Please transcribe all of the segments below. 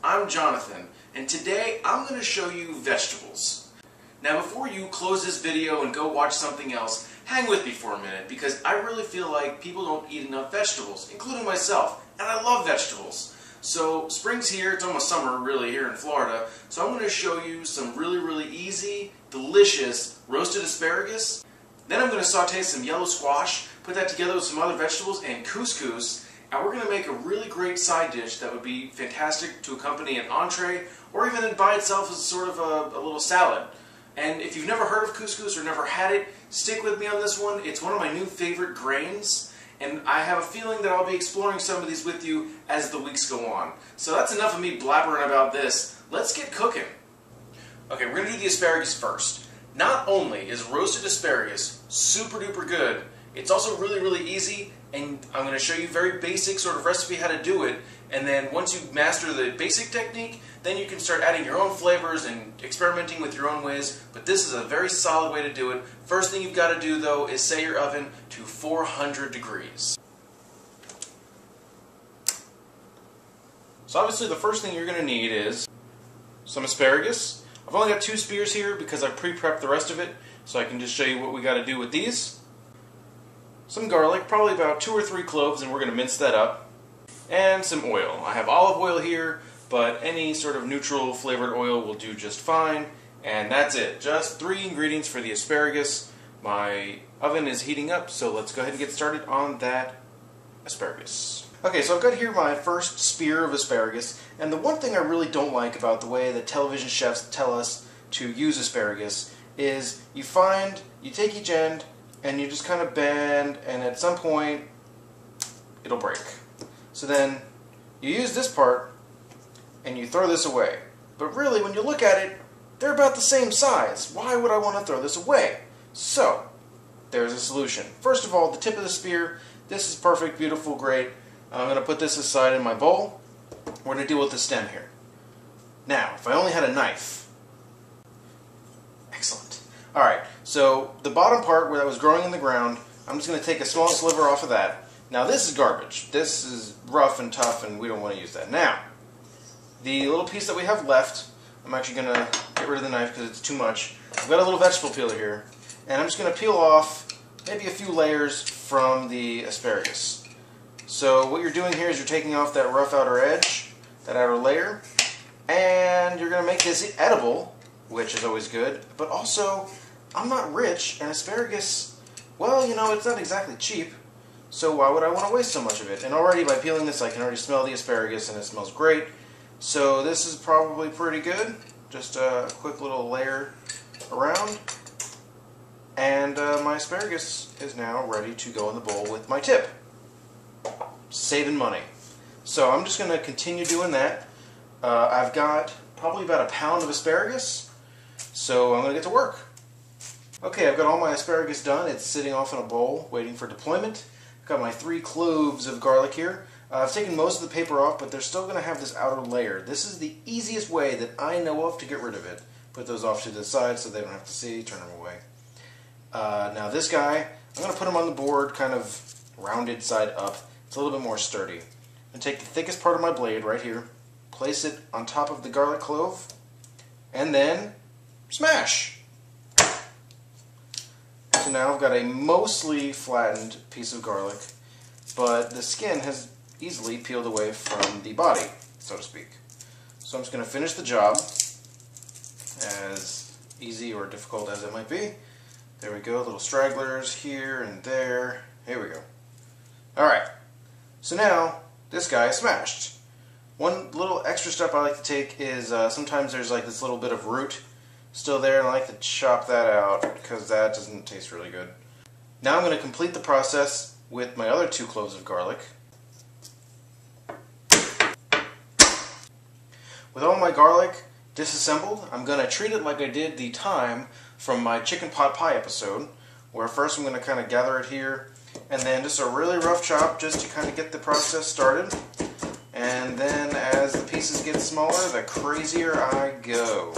I'm Jonathan, and today I'm going to show you vegetables. Now before you close this video and go watch something else, hang with me for a minute because I really feel like people don't eat enough vegetables, including myself, and I love vegetables. So spring's here, it's almost summer really here in Florida, so I'm going to show you some really easy, delicious roasted asparagus. Then I'm going to saute some yellow squash, put that together with some other vegetables and couscous, and we're going to make a really great side dish that would be fantastic to accompany an entree or even by itself as sort of a little salad. And if you've never heard of couscous or never had it, stick with me on this one. It's one of my new favorite grains, and I have a feeling that I'll be exploring some of these with you as the weeks go on. So that's enough of me blabbering about this. Let's get cooking. Okay, we're going to do the asparagus first. Not only is roasted asparagus super duper good, it's also really easy, and I'm going to show you very basic sort of recipe how to do it, and then once you master the basic technique, then you can start adding your own flavors and experimenting with your own ways, but this is a very solid way to do it. First thing you've got to do though is set your oven to 400 degrees. So obviously the first thing you're going to need is some asparagus. I've only got 2 spears here because I've pre-prepped the rest of it, so I can just show you what we got to do with these. Some garlic, probably about 2 or 3 cloves, and we're going to mince that up. And some oil. I have olive oil here, but any sort of neutral flavored oil will do just fine. And that's it. Just 3 ingredients for the asparagus. My oven is heating up, so let's go ahead and get started on that asparagus. Okay, so I've got here my first spear of asparagus, and the one thing I really don't like about the way that television chefs tell us to use asparagus is you take each end, and you just kind of bend, and at some point it'll break. So then you use this part and you throw this away. But really, when you look at it, they're about the same size. Why would I want to throw this away? So there's a solution. First of all, the tip of the spear. This is perfect, beautiful, great. I'm going to put this aside in my bowl. We're going to deal with the stem here. Now, if I only had a knife. Excellent. Alright, so the bottom part where that was growing in the ground, I'm just going to take a small sliver off of that. Now this is garbage. This is rough and tough and we don't want to use that. Now, the little piece that we have left, I'm actually going to get rid of the knife because it's too much. I've got a little vegetable peeler here, and I'm just going to peel off maybe a few layers from the asparagus. So what you're doing here is you're taking off that rough outer edge, that outer layer, and you're going to make this edible, which is always good, but also I'm not rich, and asparagus, well, you know, it's not exactly cheap, so why would I want to waste so much of it? And already by peeling this, I can already smell the asparagus, and it smells great. So this is probably pretty good. Just a quick little layer around, and my asparagus is now ready to go in the bowl with my tip. Saving money. So I'm just going to continue doing that. I've got probably about 1 pound of asparagus, so I'm going to get to work. Okay, I've got all my asparagus done. It's sitting off in a bowl waiting for deployment. I've got my 3 cloves of garlic here. I've taken most of the paper off, but they're still going to have this outer layer. This is the easiest way that I know of to get rid of it. Put those off to the side so they don't have to see, turn them away. Now this guy, I'm going to put him on the board kind of rounded side up. It's a little bit more sturdy. I'm going to take the thickest part of my blade right here, place it on top of the garlic clove, and then smash! So now I've got a mostly flattened piece of garlic, but the skin has easily peeled away from the body, so to speak. So I'm just going to finish the job, as easy or difficult as it might be. There we go, little stragglers here and there. Here we go. Alright, so now this guy is smashed. One little extra step I like to take is sometimes there's like this little bit of root still there, and I like to chop that out because that doesn't taste really good. Now I'm going to complete the process with my other 2 cloves of garlic. With all my garlic disassembled, I'm going to treat it like I did the thyme from my chicken pot pie episode, where first I'm going to kind of gather it here, and then just a really rough chop just to kind of get the process started. And then as the pieces get smaller, the crazier I go.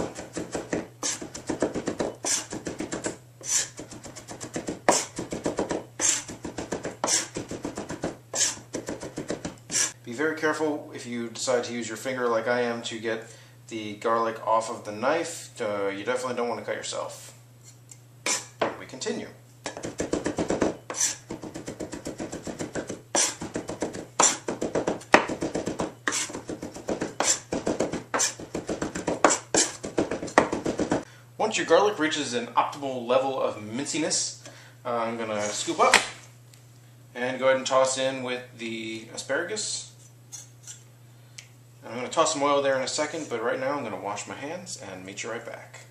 Be very careful if you decide to use your finger like I am to get the garlic off of the knife. You definitely don't want to cut yourself. We continue. Once your garlic reaches an optimal level of minciness, I'm going to scoop up and go ahead and toss in with the asparagus. I'm going to toss some oil there in a second, but right now I'm going to wash my hands and meet you right back.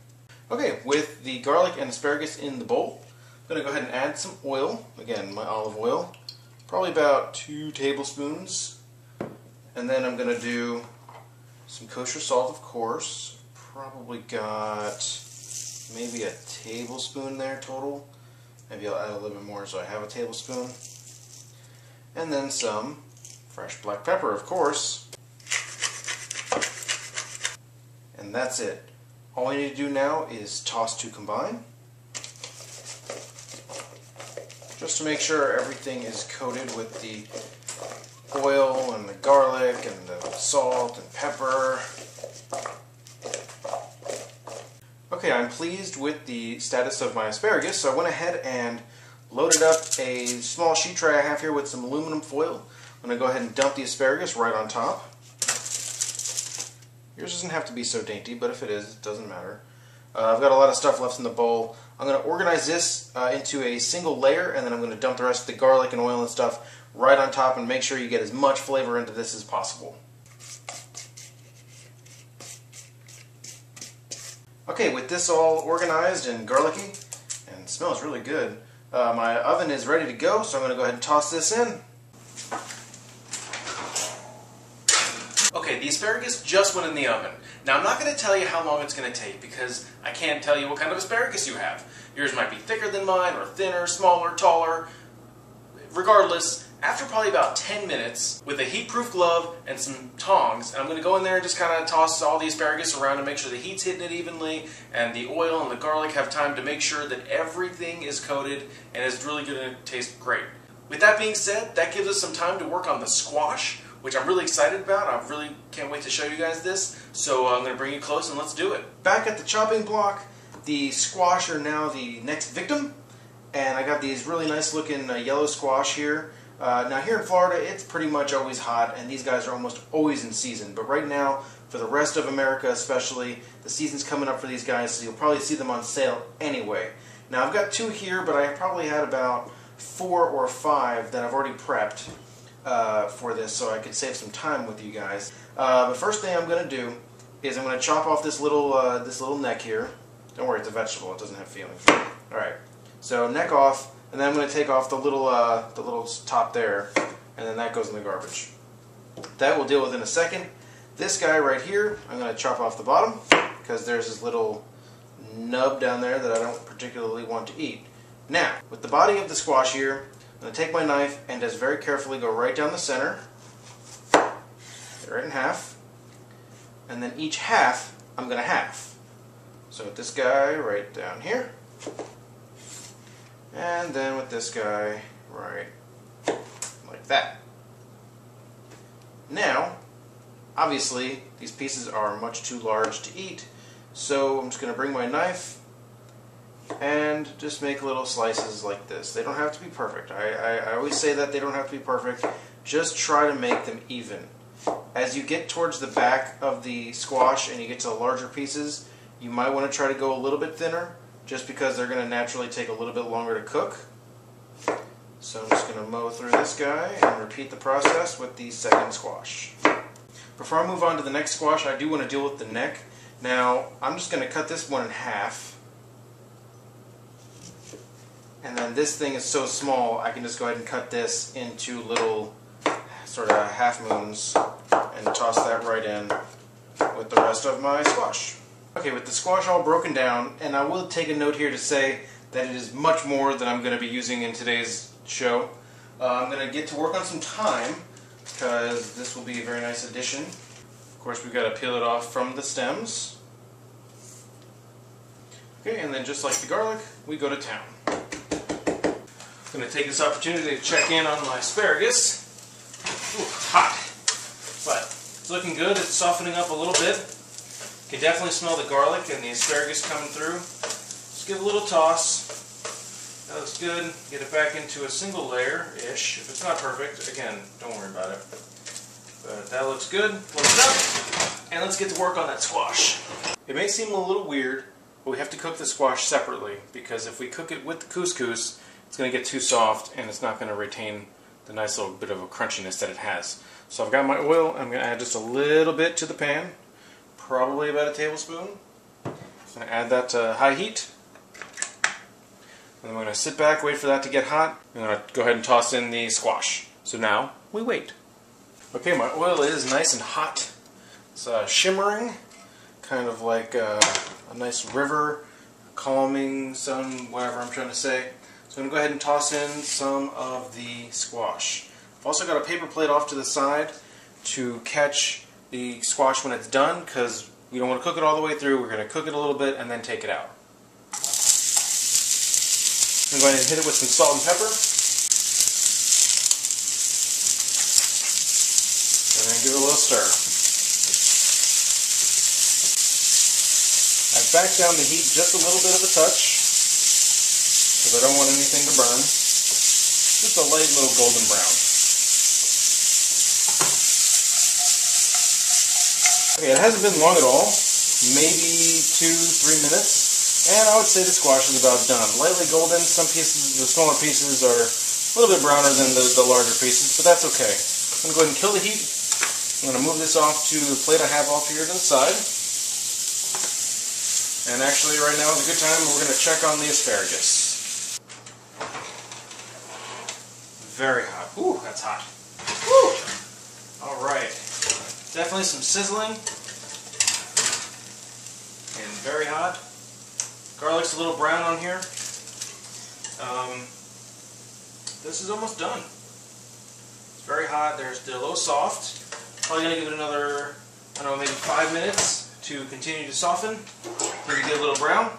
Okay, with the garlic and asparagus in the bowl, I'm going to go ahead and add some oil. Again, my olive oil, probably about 2 tablespoons. And then I'm going to do some kosher salt, of course. Probably got maybe a tablespoon there total. Maybe I'll add a little bit more so I have a tablespoon. And then some fresh black pepper, of course. And that's it. All you need to do now is toss to combine. Just to make sure everything is coated with the oil and the garlic and the salt and pepper. Okay, I'm pleased with the status of my asparagus, so I went ahead and loaded up a small sheet tray I have here with some aluminum foil. I'm going to go ahead and dump the asparagus right on top. Yours doesn't have to be so dainty, but if it is, it doesn't matter. I've got a lot of stuff left in the bowl. I'm going to organize this into a single layer, and then I'm going to dump the rest of the garlic and oil and stuff right on top and make sure you get as much flavor into this as possible. Okay, with this all organized and garlicky, and it smells really good, my oven is ready to go, so I'm going to go ahead and toss this in. Okay, the asparagus just went in the oven. Now I'm not going to tell you how long it's going to take because I can't tell you what kind of asparagus you have. Yours might be thicker than mine, or thinner, smaller, taller. Regardless, after probably about 10 minutes, with a heat-proof glove and some tongs, and I'm going to go in there and just kind of toss all the asparagus around and make sure the heat's hitting it evenly, and the oil and the garlic have time to make sure that everything is coated and is really going to taste great. With that being said, that gives us some time to work on the squash, which I'm really excited about. I really can't wait to show you guys this, so I'm going to bring you close and let's do it. Back at the chopping block, the squash are now the next victim, and I got these really nice looking yellow squash here. Now here in Florida, it's pretty much always hot, and these guys are almost always in season. But right now, for the rest of America especially, the season's coming up for these guys, so you'll probably see them on sale anyway. Now I've got 2 here, but I probably had about 4 or 5 that I've already prepped for this, so I could save some time with you guys. The first thing I'm going to do is I'm going to chop off this little neck here. Don't worry, it's a vegetable; it doesn't have feelings. All right, so neck off. And then I'm going to take off the little top there, and then that goes in the garbage. That we'll deal with in a second. This guy right here, I'm going to chop off the bottom, because there's this little nub down there that I don't particularly want to eat. Now, with the body of the squash here, I'm going to take my knife and just very carefully go right down the center, right in half, and then each half I'm going to half. So with this guy right down here, and then with this guy right like that. Now, obviously, these pieces are much too large to eat, so I'm just going to bring my knife and just make little slices like this. They don't have to be perfect. I always say that they don't have to be perfect. Just try to make them even. As you get towards the back of the squash and you get to the larger pieces, you might want to try to go a little bit thinner, just because they're going to naturally take a little bit longer to cook. So I'm just going to mow through this guy and repeat the process with the second squash. Before I move on to the next squash, I do want to deal with the neck. Now, I'm just going to cut this one in half. And then this thing is so small, I can just go ahead and cut this into little sort of half moons and toss that right in with the rest of my squash. Okay, with the squash all broken down, and I will take a note here to say that it is much more than I'm going to be using in today's show. I'm going to get to work on some thyme, because this will be a very nice addition. Of course, we've got to peel it off from the stems. Okay, and then just like the garlic, we go to town. I'm going to take this opportunity to check in on my asparagus. Ooh, hot. It's looking good. It's softening up a little bit. You can definitely smell the garlic and the asparagus coming through. Just give it a little toss. That looks good. Get it back into a single layer-ish. If it's not perfect, again, don't worry about it. But that looks good. Close it up. And let's get to work on that squash. It may seem a little weird, but we have to cook the squash separately, because if we cook it with the couscous, it's going to get too soft and it's not going to retain the nice little bit of a crunchiness that it has. So I've got my oil. I'm going to add just a little bit to the pan, probably about a tablespoon. I'm going to add that to high heat. And then we're going to sit back, wait for that to get hot. I'm going to go ahead and toss in the squash. So now we wait. Okay, my oil is nice and hot. It's shimmering, kind of like a nice river, calming sun, whatever I'm trying to say. So I'm going to go ahead and toss in some of the squash. I've also got a paper plate off to the side to catch the squash when it's done, because we don't want to cook it all the way through. We're going to cook it a little bit and then take it out. I'm going to hit it with some salt and pepper. And then give it a little stir. I've backed down the heat just a little bit of a touch, because I don't want anything to burn. Just a light little golden brown. Okay, it hasn't been long at all. Maybe 2-3 minutes. And I would say the squash is about done. Lightly golden. Some pieces, the smaller pieces, are a little bit browner than the larger pieces, but that's okay. I'm going to go ahead and kill the heat. I'm going to move this off to the plate I have off here to the side. And actually, right now is a good time. We're going to check on the asparagus. Very hot. Ooh, that's hot. Woo! All right. Definitely some sizzling. And very hot. Garlic's a little brown on here. This is almost done. It's very hot. They're a little soft. Probably going to give it another, I don't know, maybe 5 minutes to continue to soften. We're going to get a little brown.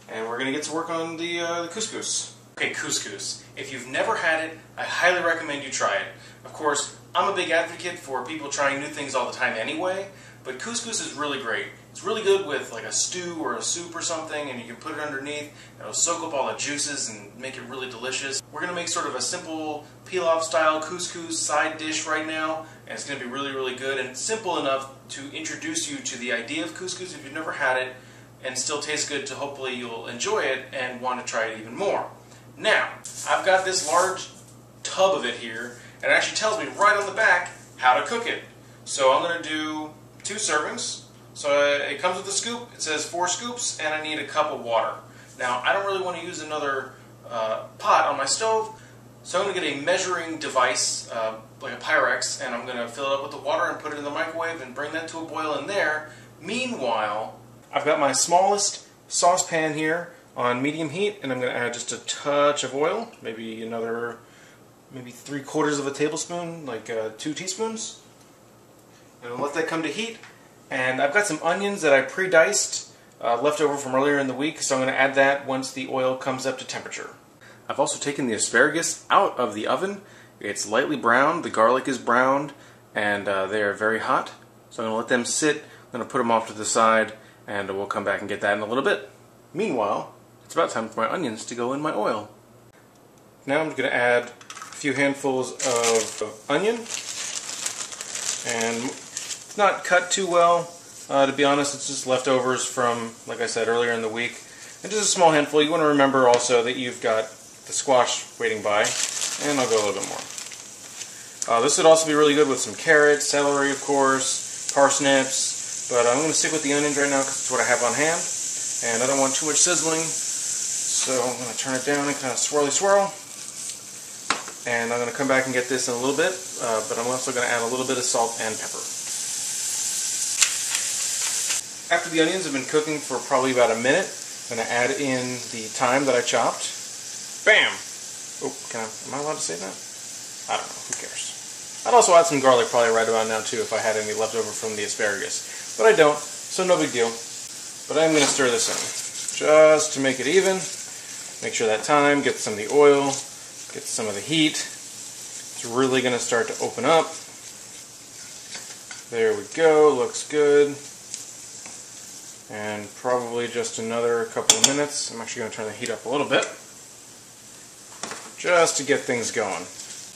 And we're going to get to work on the couscous. Okay, couscous. If you've never had it, I highly recommend you try it. Of course, I'm a big advocate for people trying new things all the time anyway, but couscous is really great. It's really good with like a stew or a soup or something, and you can put it underneath. It'll soak up all the juices and make it really delicious. We're going to make sort of a simple pilaf style couscous side dish right now, and it's going to be really, really good and simple enough to introduce you to the idea of couscous if you've never had it, and still tastes good, to hopefully you'll enjoy it and want to try it even more. Now, I've got this large tub of it here, and it actually tells me right on the back how to cook it. So I'm going to do 2 servings. So it comes with a scoop. It says 4 scoops, and I need a cup of water. Now, I don't really want to use another pot on my stove, so I'm going to get a measuring device, like a Pyrex, and I'm going to fill it up with the water and put it in the microwave and bring that to a boil in there. Meanwhile, I've got my smallest saucepan here on medium heat, and I'm going to add just a touch of oil, maybe 3/4 of a tablespoon, like 2 teaspoons. And I'll let that come to heat. And I've got some onions that I pre-diced, left over from earlier in the week, so I'm going to add that once the oil comes up to temperature. I've also taken the asparagus out of the oven. It's lightly browned, the garlic is browned, and they are very hot. So I'm going to let them sit, I'm going to put them off to the side, and we'll come back and get that in a little bit. Meanwhile, it's about time for my onions to go in my oil. Now I'm going to add a few handfuls of onion, and it's not cut too well. To be honest, it's just leftovers from, like I said, earlier in the week. And just a small handful. You want to remember also that you've got the squash waiting by, and I'll go a little bit more. This would also be really good with some carrots, celery, of course, parsnips, but I'm going to stick with the onions right now because it's what I have on hand, and I don't want too much sizzling, so I'm going to turn it down and kind of swirl. And I'm going to come back and get this in a little bit, but I'm also going to add a little bit of salt and pepper. After the onions have been cooking for probably about a minute, I'm going to add in the thyme that I chopped. Bam! Oh, am I allowed to say that? I don't know, who cares. I'd also add some garlic probably right about now too if I had any left over from the asparagus. But I don't, so no big deal. But I'm going to stir this in, just to make it even. Make sure that thyme gets some of the oil, gets some of the heat. It's really going to start to open up. There we go, looks good. And probably just another couple of minutes. I'm actually going to turn the heat up a little bit, just to get things going.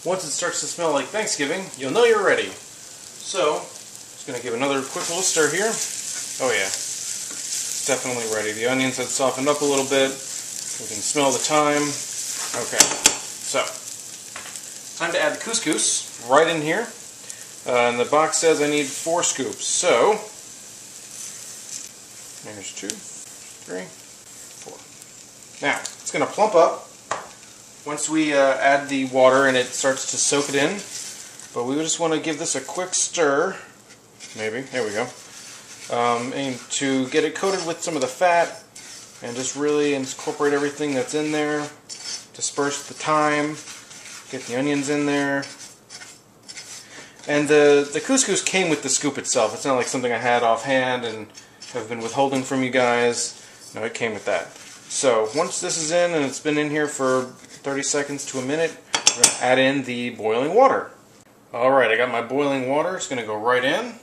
Once it starts to smell like Thanksgiving, you'll know you're ready. So, just going to give another quick little stir here. Oh yeah, it's definitely ready. The onions have softened up a little bit. You can smell the thyme. Okay, so, time to add the couscous right in here. And the box says I need 4 scoops, so there's 2, 3, 4. Now, it's going to plump up once we add the water and it starts to soak it in. But we just want to give this a quick stir, maybe, there we go, and to get it coated with some of the fat and just really incorporate everything that's in there. Disperse the thyme, get the onions in there. And the couscous came with the scoop itself. It's not like something I had offhand and have been withholding from you guys. No, it came with that. So once this is in and it's been in here for 30 seconds to a minute, we're going to add in the boiling water. Alright, I got my boiling water. It's going to go right in.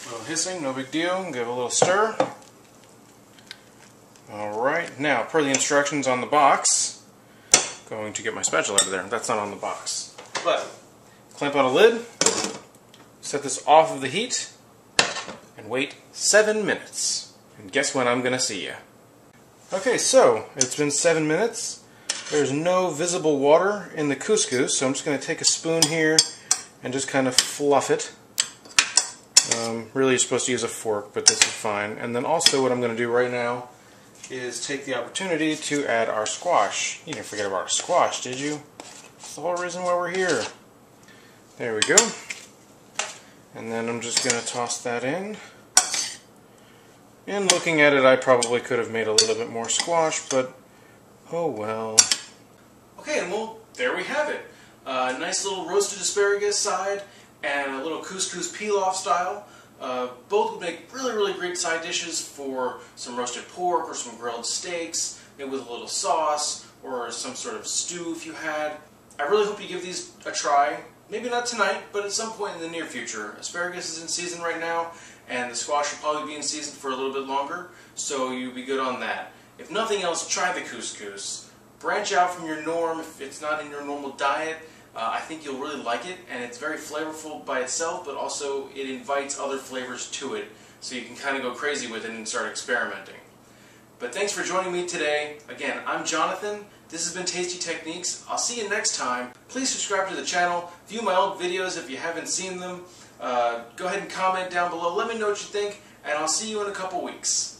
A little hissing, no big deal. Give it a little stir. Alright, now per the instructions on the box, going to get my spatula out of there. That's not on the box. But clamp on a lid, set this off of the heat, and wait 7 minutes. And guess when I'm going to see you. Okay, so it's been 7 minutes. There's no visible water in the couscous, so I'm just going to take a spoon here and just kind of fluff it. Really, you're supposed to use a fork, but this is fine. And then also what I'm going to do right now is take the opportunity to add our squash. You didn't forget about our squash, did you? That's the whole reason why we're here. There we go. And then I'm just going to toss that in. And looking at it, I probably could have made a little bit more squash, but oh well. Okay, and well, there we have it. A nice little roasted asparagus side and a little couscous pilaf style. Both would make really, really great side dishes for some roasted pork or some grilled steaks, maybe with a little sauce or some sort of stew if you had. I really hope you give these a try. Maybe not tonight, but at some point in the near future. Asparagus is in season right now, and the squash will probably be in season for a little bit longer, so you'll be good on that. If nothing else, try the couscous. Branch out from your norm if it's not in your normal diet. I think you'll really like it, and it's very flavorful by itself, but also it invites other flavors to it, so you can kind of go crazy with it and start experimenting. But thanks for joining me today. Again, I'm Jonathan. This has been Tasty Techniques. I'll see you next time. Please subscribe to the channel. View my old videos if you haven't seen them. Go ahead and comment down below. Let me know what you think, and I'll see you in a couple weeks.